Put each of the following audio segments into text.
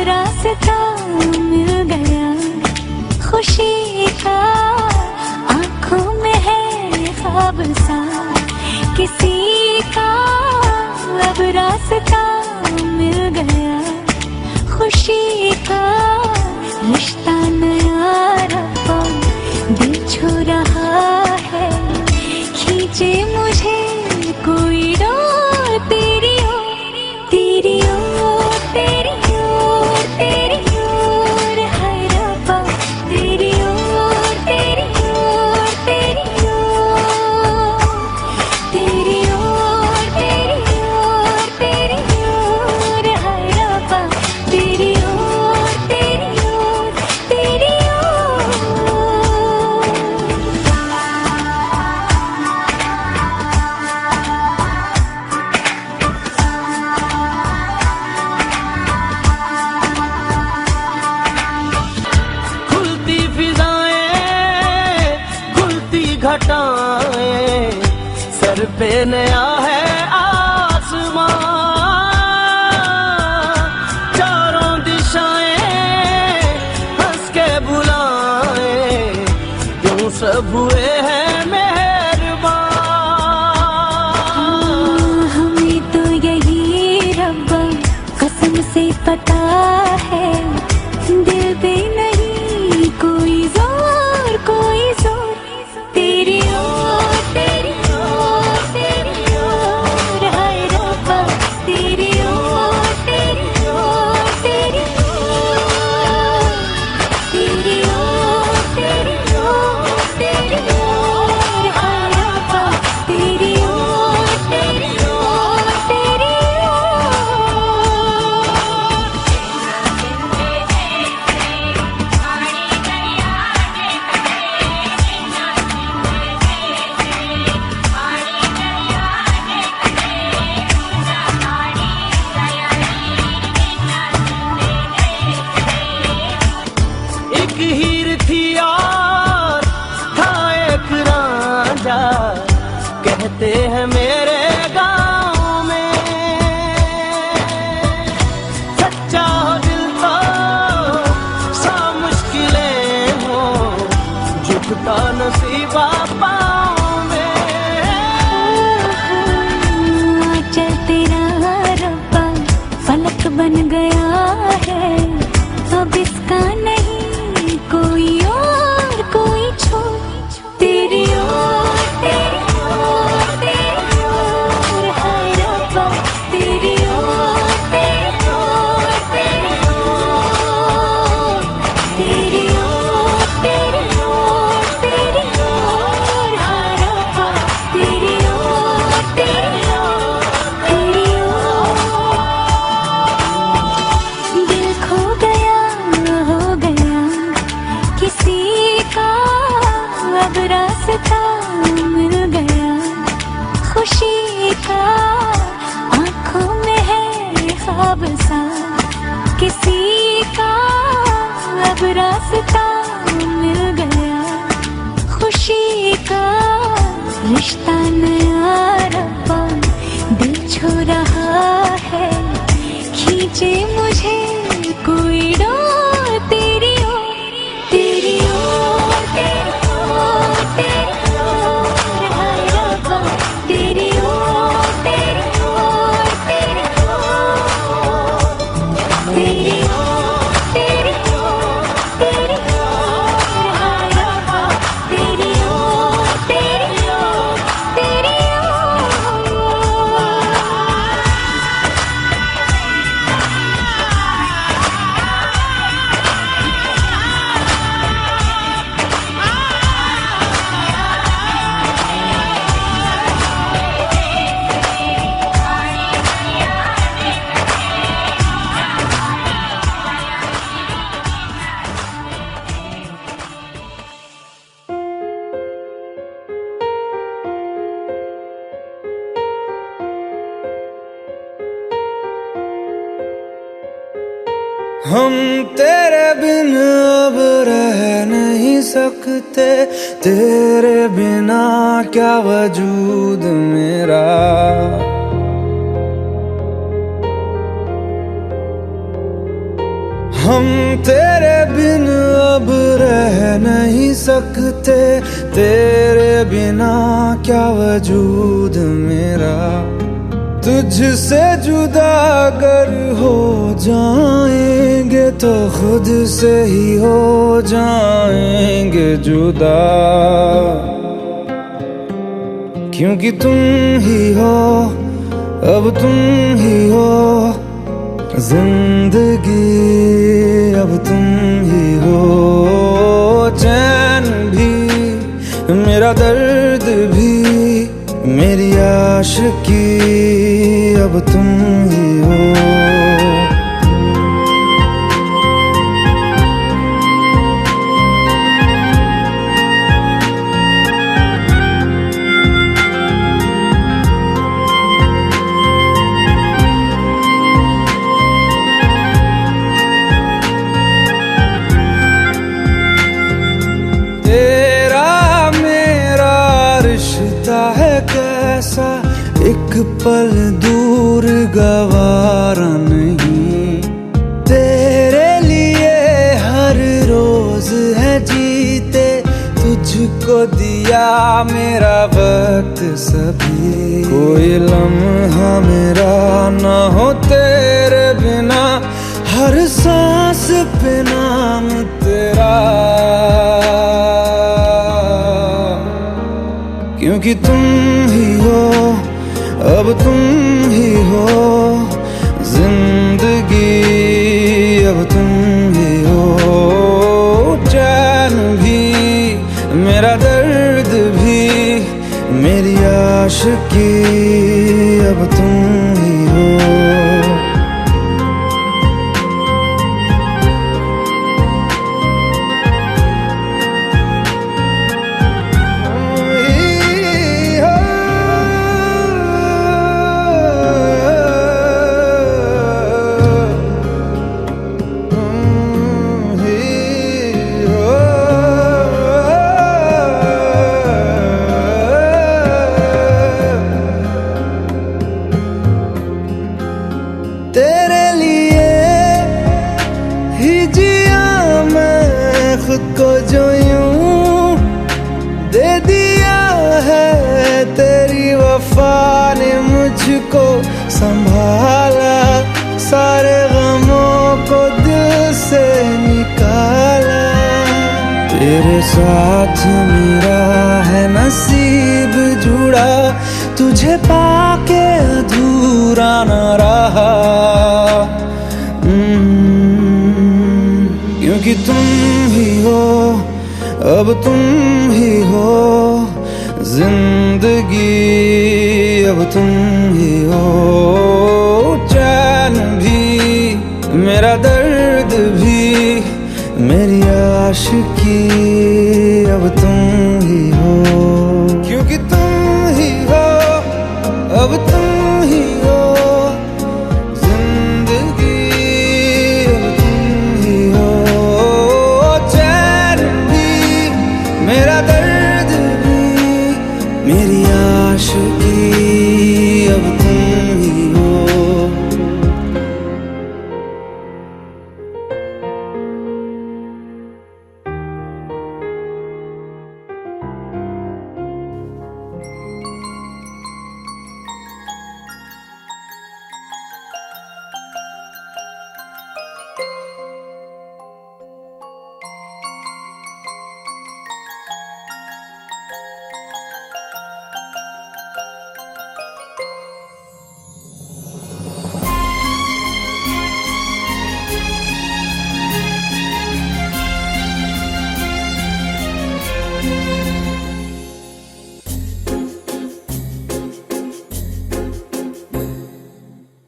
रास्ता मिल गया खुशी का, आंखों में है ख्वाब सा किसी का, अब रास्ता मिल गया खुशी का। रिश्ता नया रब्बा दिल छू रहा है, खींचे मुझे कोई डोर तेरी ओर, तेरी ओर, तेरी ओर, तेरी ओर है रब्बा, तेरी ओर, तेरी ओर, तेरी ओर, तेरी ओर, तेरी ओर, तेरी ओर है रब्बा, तेरी ओर, तेरी ओर, तेरी ओर। खुलती फिजाएं, खुलती घटाएं, सर पे नया है आसमां, चारों दिशाएं हंस के बुलाएं, यूं सब हुए हैं मेहरबान। हमें तो यही रब्बा कसम से पता है, दिल पे नहीं कोई जोर, कोई जोर, तेरी ओर, तेरी ओर, तेरी ओर है रब्बा, तेरी ओर, तेरी ओर, तेरी ओर, तेरी ओर, तेरी ओर, तेरी ओर है रब्बा, तेरी ओर, तेरी ओर, तेरी ओर। एक हीर थी और था एक रांझा, कहते हैं मेरे गांव में, सच्चा हो दिल तो सा मुश्किलें हो, झुकता नसीबा पाँव में। चल तेरा रब्बा फलक बन गया है, अब इसका नहीं कोई और, कोई छोर, तेरी ओर, तेरी ओर, तेरी ओर है रब्बा, तेरी ओर, तेरी ओर, तेरी ओर, तेरी ओर, तेरी ओर, तेरी ओर है रब्बा, तेरी ओर, तेरी ओर, तेरी ओर। दिल खो गया, हो गया किसी का, अब रास्ता मिल गया खुशी सा किसी का अब रास्ता मिल गया, खुशी का रिश्ता नया रब्बा दिल छू रहा है, खींचे मुझे कोई डोर तेरी ओर, तेरी ओर, तेरी ओर, तेरी ओर, हाय रब्बा तेरी ओर, तेरी ओर, तेरी ओर, तेरी ओर, तेरी ओर, तेरी ओर, हाय रब्बा तेरी ओर, तेरी ओर, तेरी ओर। हम तेरे बिन अब रह नहीं सकते, तेरे बिना क्या वजूद मेरा। हम तेरे बिन अब रह नहीं सकते, तेरे बिना क्या वजूद मेरा। तुझसे जुदा अगर हो जाएंगे तो खुद से ही हो जाएंगे जुदा, क्योंकि तुम ही हो, अब तुम ही हो जिंदगी, अब तुम ही हो चैन भी, मेरा दर्द भी, मेरी आशिकी, अब तुम ही हो। तेरा मेरा रिश्ता है कैसा, एक पल दूर गवारा नहीं। तेरे लिए हर रोज है जीते, तुझको दिया मेरा वक्त सभी। कोई लम्हा मेरा ना हो तेरे बिना, हर सांस पे नाम तेरा, क्योंकि तुम ही हो, अब तुम ही हो जिंदगी, अब तुम ही हो चैन भी, मेरा दर्द भी, मेरी आशिकी, अब तुम ही हो। तेरे लिए ही जिया मैं खुद को, जो यूं दे दिया है तेरी वफा ने मुझको संभाला, सारे गमों को दिल से निकाला। तेरे साथ मेरा है नसीब जुड़ा, तुझे पाके अधूरा न रहा, क्योंकि तुम ही हो, अब तुम ही हो जिंदगी, अब तुम ही हो चैन भी, मेरा दर्द भी, मेरी आशिकी, अब तुम ही हो, क्योंकि तुम ही हो, अब तुम ही हो जिंदगी, मेरी आशिकी अब तुम ही हो।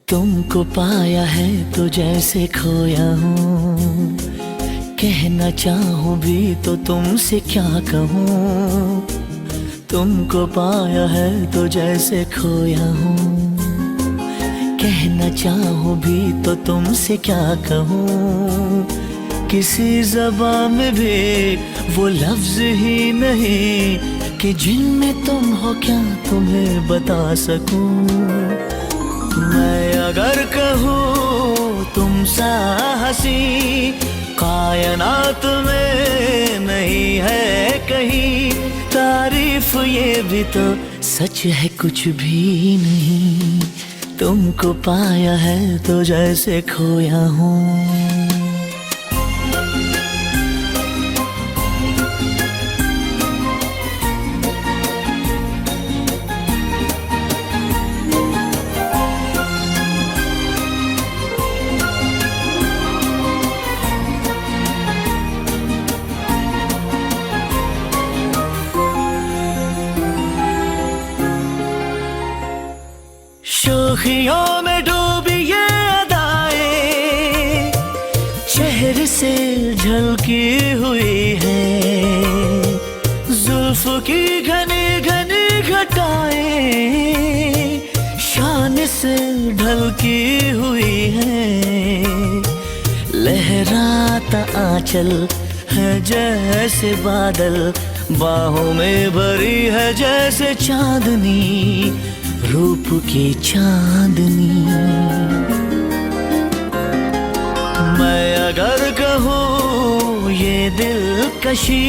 तुमको पाया है तो जैसे खोया हूँ, कहना चाहूँ भी तो तुमसे क्या कहूँ। तुमको पाया है तो जैसे खोया हूँ, कहना चाहूँ भी तो तुमसे क्या कहूँ। किसी ज़बान में भी वो लफ्ज़ ही नहीं कि जिनमें तुम हो क्या तुम्हें बता सकूँ। मैं अगर कहूँ तुम सा हंसी कायनात में नहीं है कहीं, तारीफ ये भी तो सच है कुछ भी नहीं। तुमको पाया है तो जैसे खोया हूँ। शोखियों में डूबी ये अदाएं चेहरे से झलकी हुई है, जुल्फ की घनी घनी घटाएं शान से ढलकी हुई है। लहराता आंचल है जैसे बादल, बाहों में भरी है जैसे चांदनी, रूप की चांदनी। मैं अगर कहूँ ये दिलकशी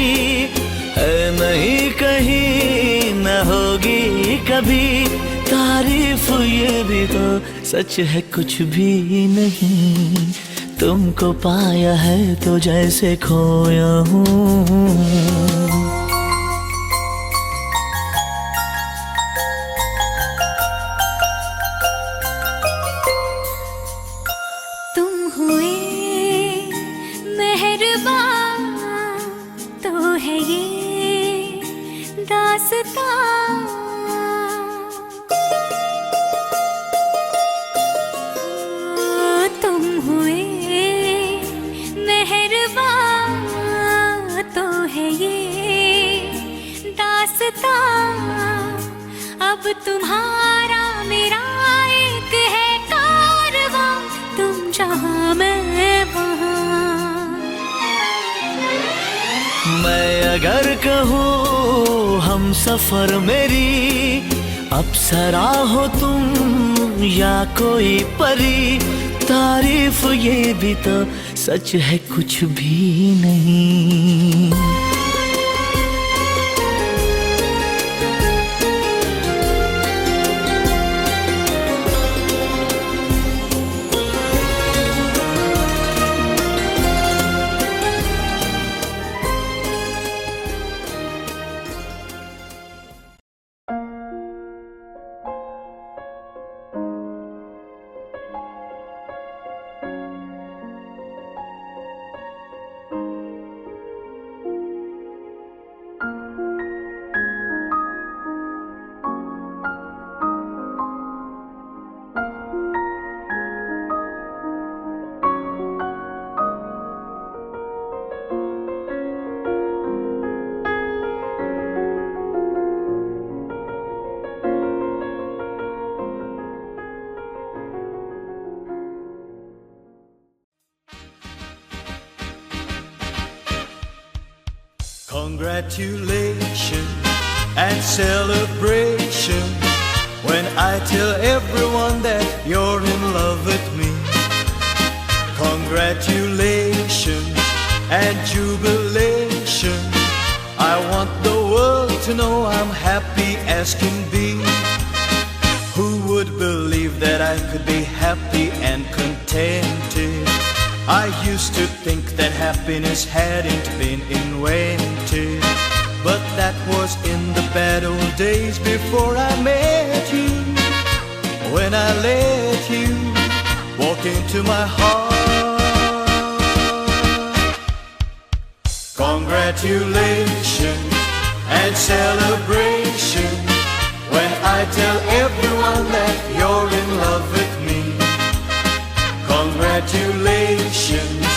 है नहीं कहीं न होगी कभी, तारीफ ये भी तो सच है कुछ भी नहीं। तुमको पाया है तो जैसे खोया हूँ। तुम हुए मेहरबान तो है ये दास्तां। अब तुम्हारा मेरा एक है कारवां, तुम जहाँ मैं वहाँ। मैं अगर कहूँ हम सफर मेरी अप्सरा हो तुम या कोई परी, तारीफ ये भी तो सच है कुछ भी नहीं। Congratulations and celebration when I tell everyone that you're in love with me. Congratulations and jubilation. I want the world to know I'm happy as can be. Who would believe that I could be happy and contented? I used to think that happiness hadn't been invented, but that was in the bad old days before I met you. When I let you walk into my heart. Congratulations and celebration when I tell everyone that you're in love with me. Congratulations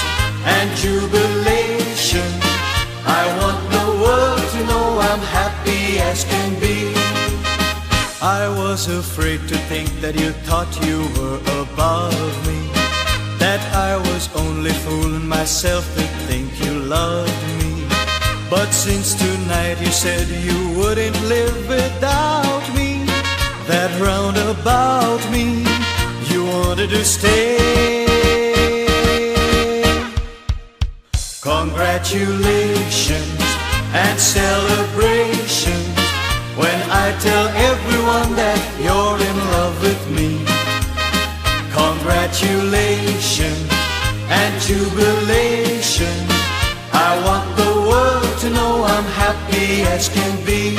and jubilation. I want the world to know I'm happy as can be. I was afraid to think that you thought you were above me, that I was only fooling myself to think you loved me. But since tonight you said you wouldn't live without me, that round about me you wanted to stay. Congratulations and celebrations when I tell everyone that you're in love with me. Congratulations and jubilation. I want the world to know I'm happy as can be.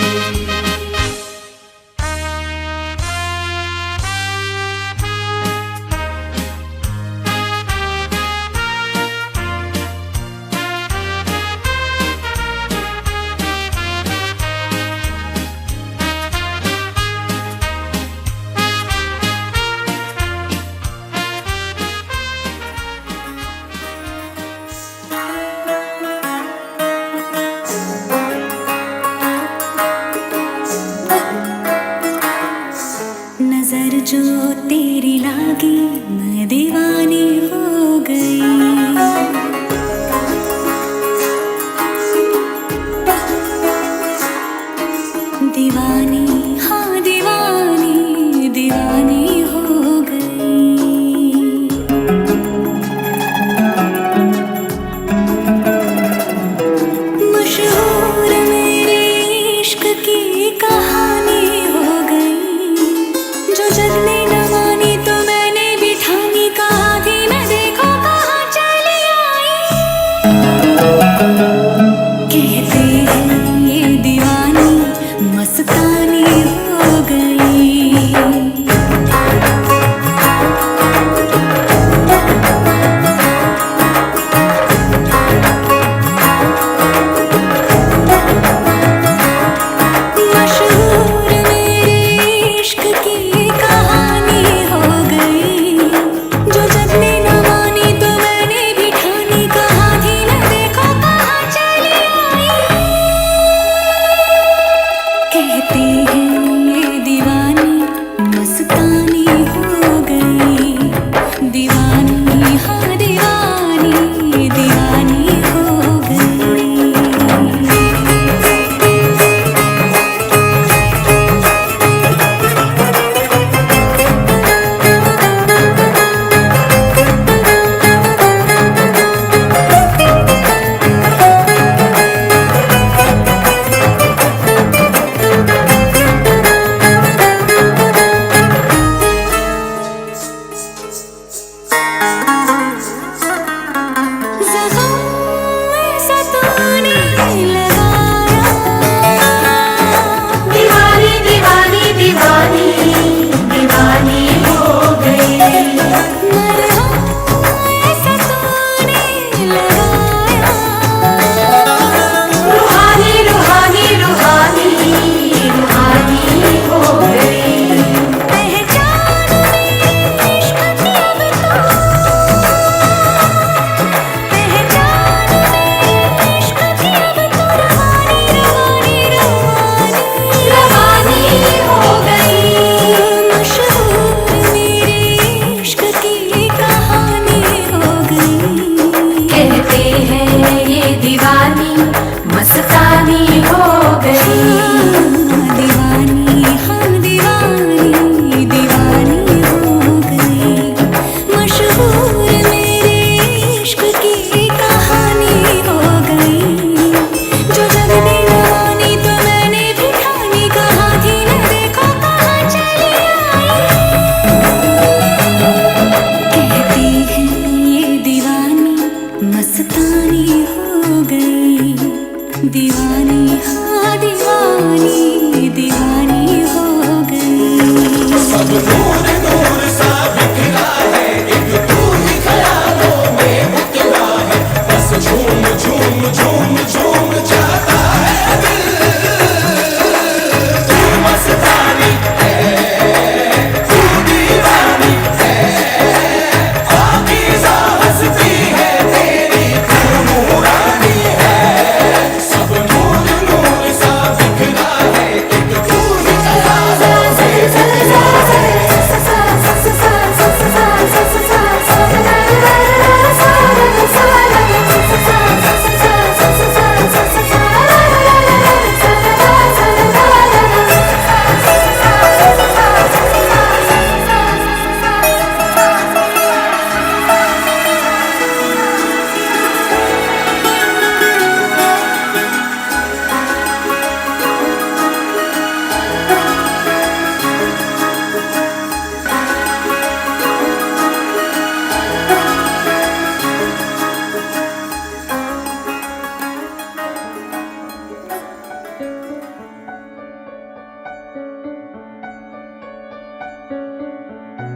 नजर जो तेरी लागी मैं दीवानी हो गई। दीवानी हाँ दीवानी दीवानी हो गई। मशहूर मेरे इश्क की कहानी हो गई। जो जग ने न मानी तो मैंने भी ठानी, कहा थी मैं देखो कहाँ चली आई। कहते हैं ये दीवानी मस्तानी हो गई। मशहूर मेरे इश्क की कहानी हो गई। जो जग ने न मानी तो मैंने भी ठानी, कहा थी मैं देखो कहाँ चली आई। कहते हैं ये दीवानी मस्तानी हो गई। दीवानी हाँ दीवानी दीवानी हो गई।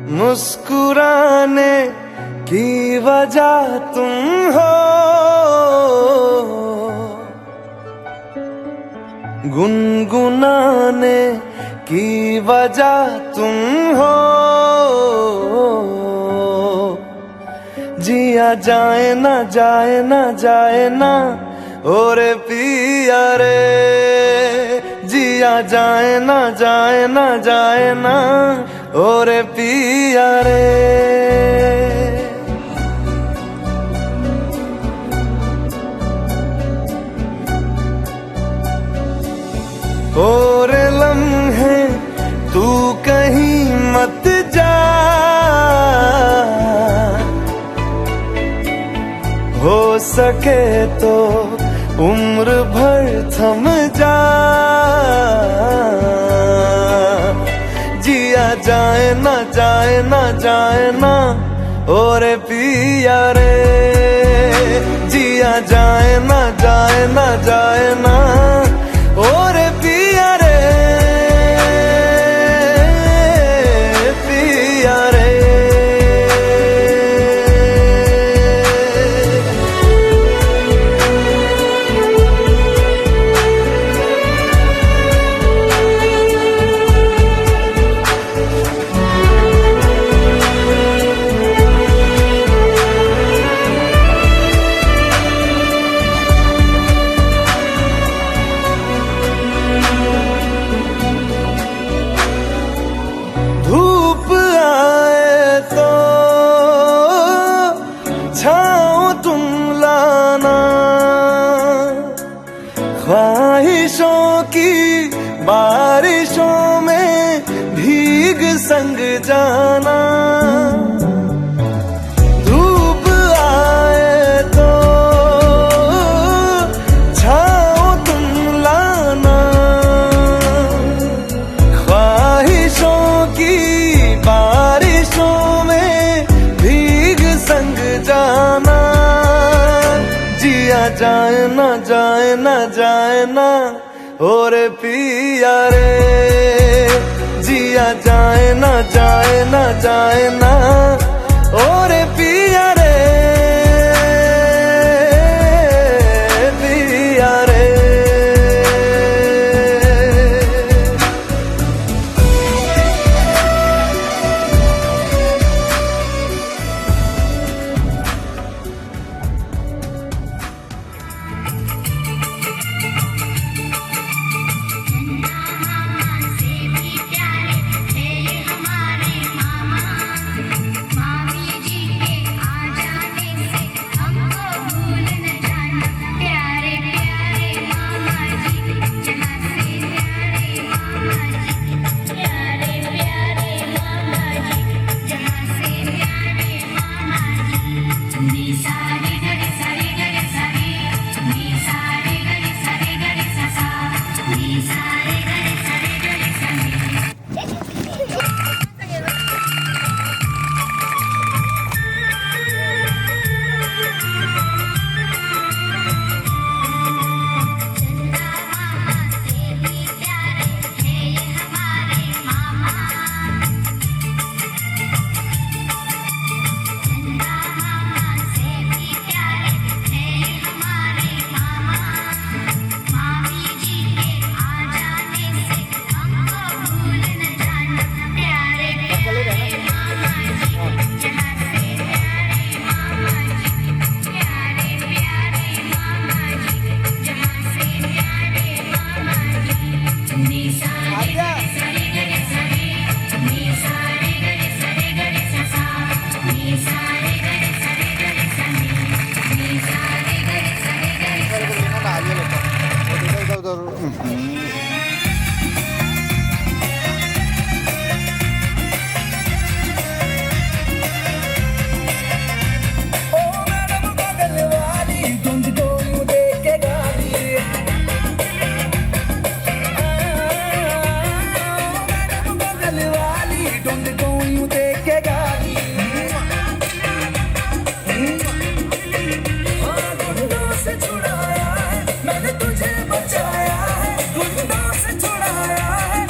मुस्कुराने की वजह तुम हो, गुनगुनाने की वजह तुम हो। जिया जाए ना जाए ना जाए ना और पिया रे, जिया जाए ना जाए ना जाए ना और पिया रे। और लम्हे तू कहीं मत जा, हो सके तो उम्र भर थम जा। जिया जाए ना जाए ना जाए ना और पिया रे, जिया जाए ना जाए ना जाए ना और पिया रे, पिया रे। धूप आए तो छाँव तुम लाना, ख्वाहिशों की बारिशों में भीग संग जाना। धूप आए तो छाँव तुम लाना, ख्वाहिशों की बारिशों में भीग संग जाना। जिया जाए ना जाए ना जाए ना और पिया रे, जिया जाए ना जाए ना जाए ना और पिया रे, पिया रे।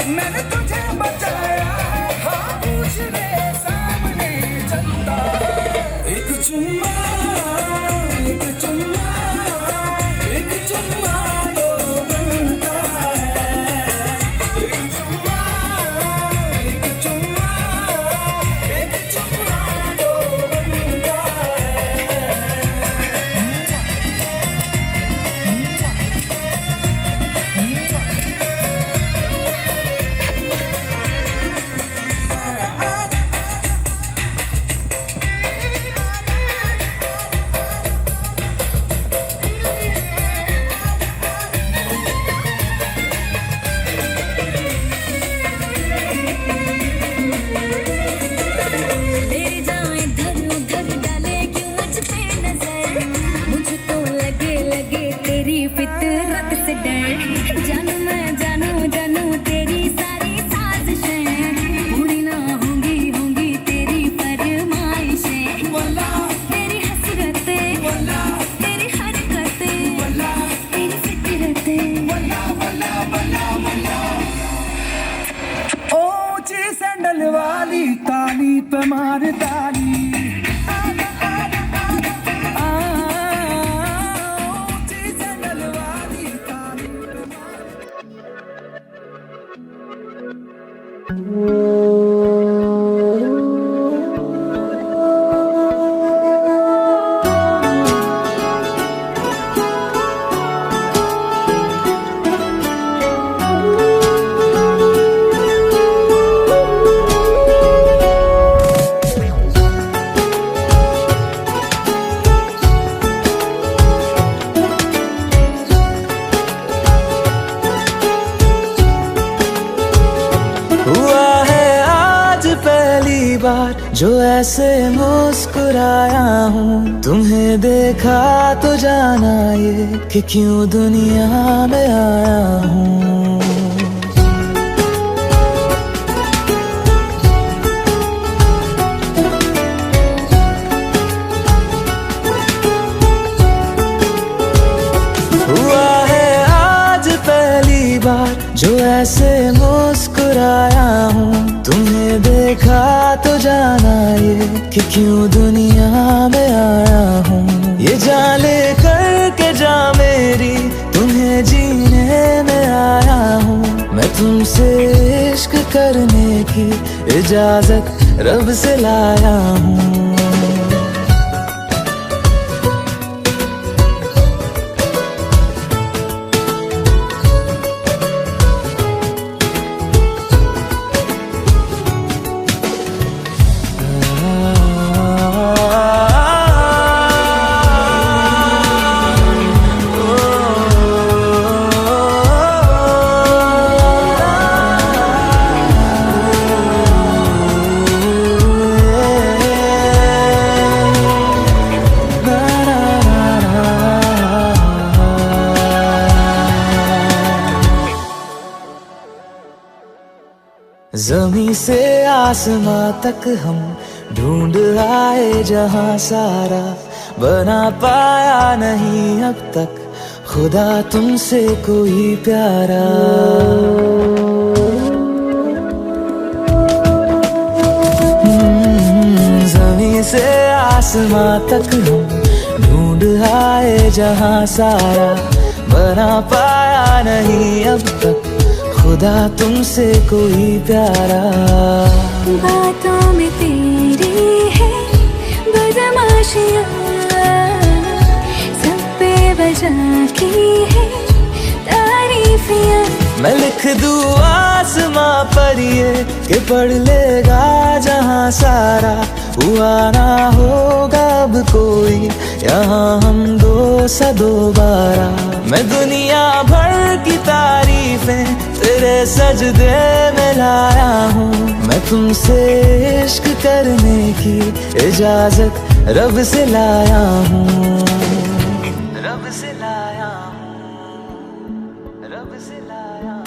मैंने तुझे बचाया, हाँ पूछ ले वाली ताली पे मार ताली जो ऐसे मुस्कुराया हूँ, तुम्हें देखा तो जाना ये कि क्यों दुनिया में आया हूँ। हुआ है आज पहली बार जो ऐसे मुस्कुराया हूँ, तुम्हें देखा तो जाना ये कि क्यों दुनिया में आया हूँ। ये जान ले करके जा मेरी, तुम्हें जीने में आया हूँ। मैं तुमसे इश्क करने की इजाजत रब से लाया हूँ। ज़मीं से आसमां तक हम ढूंढ आए जहां सारा, बना पाया नहीं अब तक खुदा तुमसे कोई प्यारा। ज़मीं से आसमां तक हम ढूंढ आए जहां सारा, बना पाया नहीं अब तक खुदा तुमसे कोई प्यारा। बातों में तेरी है बदमाशियाँ, सब पे वजह की है तारीफियाँ। मैं लिख दूँ आसमां पर ये कि पढ़ लेगा जहां सारा, हुआ ना होगा अब कोई यहाँ हम दो सा दोबारा। मैं दुनिया भर की तारीफें तेरे सजदे में लाया हूँ। मैं तुमसे इश्क करने की इजाजत रब से लाया हूँ। रब से लाया हूँ, रब से लाया हूँ।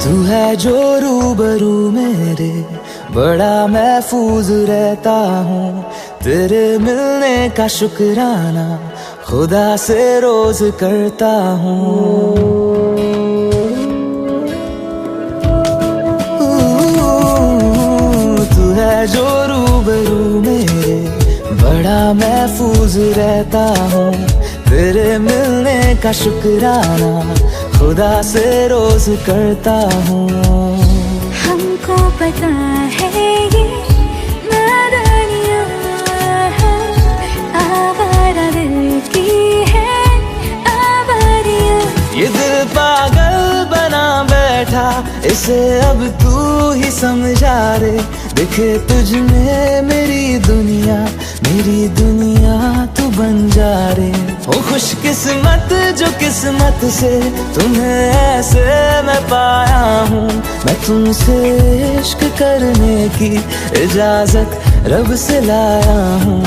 तू है जो रूबरू मेरे, बड़ा महफूज रहता हूँ। तेरे मिलने का शुक्राना खुदा से रोज करता हूँ। तू है जो रूबरू मेरे, बड़ा महफूज रहता हूँ। तेरे मिलने का शुक्राना खुदा से रोज करता हूँ। हमको पता है ये नादानियाँ आवारा दिल की है आवारियाँ। ये दिल पागल बना बैठा, इसे अब तू ही समझा रे। दिखे तुझ में मेरी दुनिया तू बन जा रे। ओ खुशकिस्मत जो किस्मत से तुम्हें ऐसे मैं पाया हूँ। मैं तुमसे इश्क करने की इजाजत रब से लाया हूँ।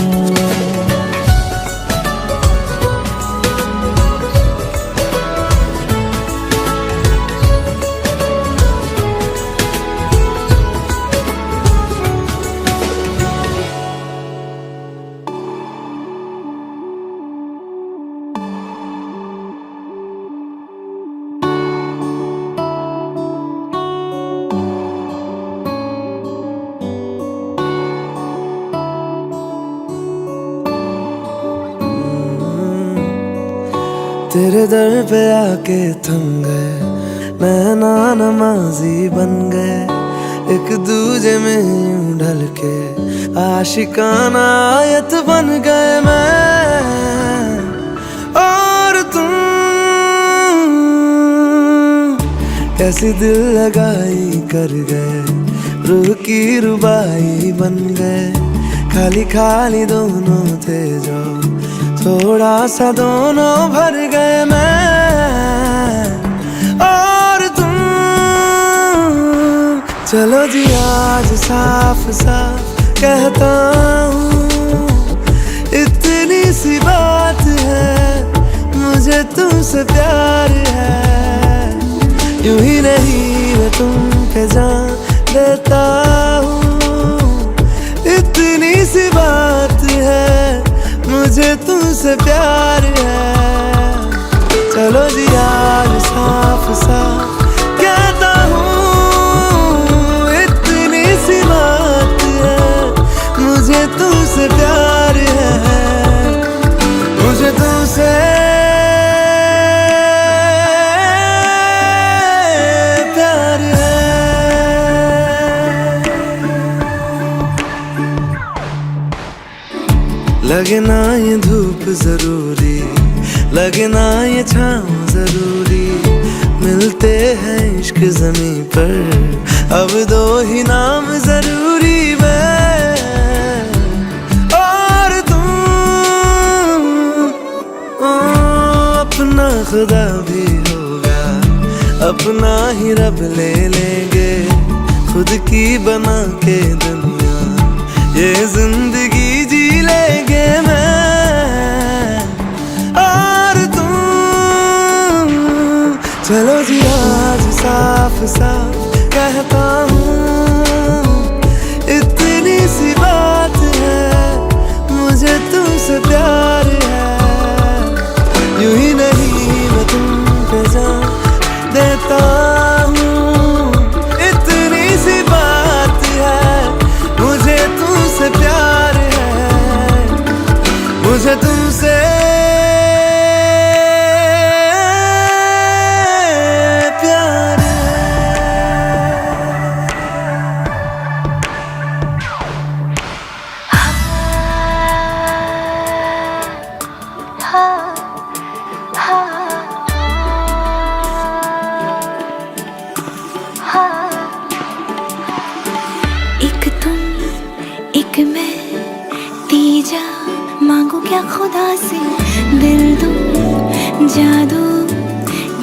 तेरे दर पे आके थम गए, नैना नमाजी बन गए, एक दूजे में यूं ढल के आशिकाना आयत बन गए मैं और तुम। कैसी दिल लगाई कर गए, रूह की रुबाई बन गए, खाली खाली दोनों थे जो थोड़ा सा दोनों भर गए मैं और तुम। चलो जी आज साफ साफ कहता हूँ, इतनी सी बात है, मुझे तुमसे प्यार है। यूं ही नहीं मैं तुम पे जान देता हूँ, इतनी सी बात है, मुझे तुमसे प्यार है। चलो जी आज साफ साफ कहता हूँ, इतनी सी बात है, मुझे तुमसे प्यार है, मुझे तुमसे प्यार है। लगे ना ये धूप जरूरी, लगे ना ये छाँव जरूरी, मिलते हैं इश्क ज़मीं पर, अब दो ही नाम जरूरी मैं और तुम। अपना खुदा भी होगा, अपना ही रब ले लेंगे, खुद की बना के दुनिया ये जिंदगी जी लेंगे मैं और तुम। चलो जी आज साफ साफ कहता हूँ, इतनी सी बात है, मुझे तुमसे प्यार है। यूं ही नहीं मैं तुम पे जान देता हूँ, इतनी सी बात है, मुझे तुमसे प्यार है, मुझे तुमसे प्यार है। एक तुम एक मैं, तीजा मांगू क्या खुदा से, दिल दूं जादू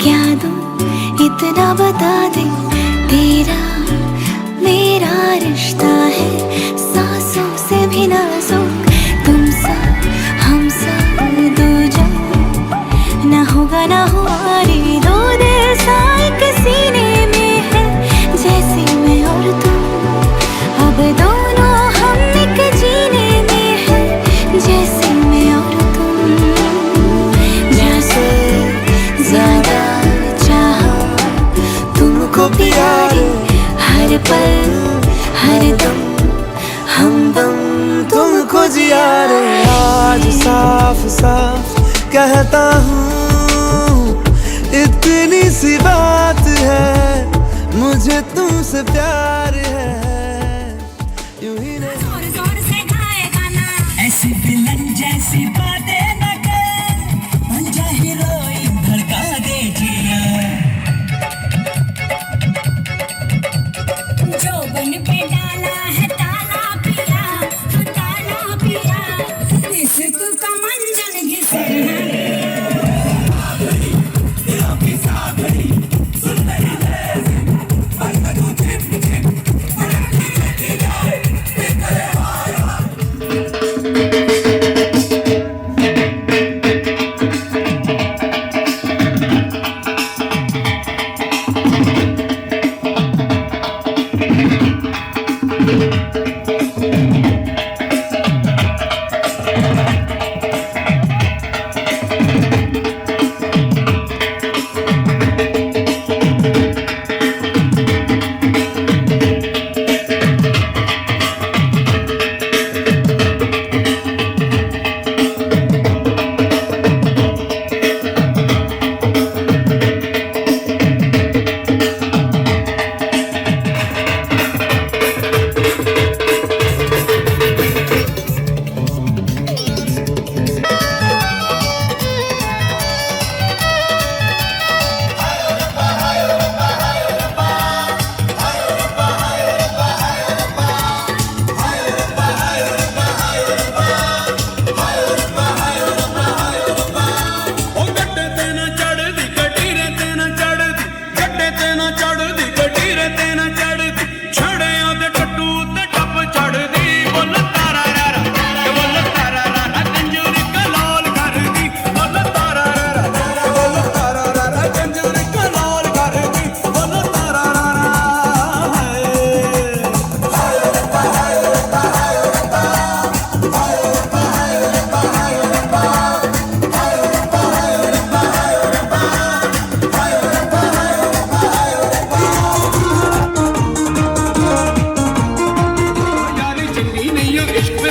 क्या दूं, इतना बता दे, तेरा मेरा रिश्ता है सांसों से भी नाजुक, तुम सा हम सा दो जा, ना होगा ना हुआ रे, दो दिल सा एक सीने में है, जैसे मैं और तुम, अब दोनों हम एक जीने में है, जैसे मैं और तुम। जैसे ज्यादा चाहा तुमको प्यारे, हर पल हर दम हमदम तुमको जिया रे। आज साफ साफ कहता हूँ, इतनी सी बात है, मुझे तुमसे प्यार है। यूं ही नहीं जोर जोर से गाएगा ना, ऐसी विलन जैसी बातें न कर, बन जा हीरोइन धड़का दे जिया। जो बन पे डाला है ताला पिया, तू ताला पिया, इश्क का मंजन घिसे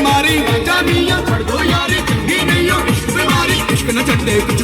बीमारी जानिया छोड़ दो यारी चंगी नहीं हो इश्क बीमारी इश्क न चढ़े कुछ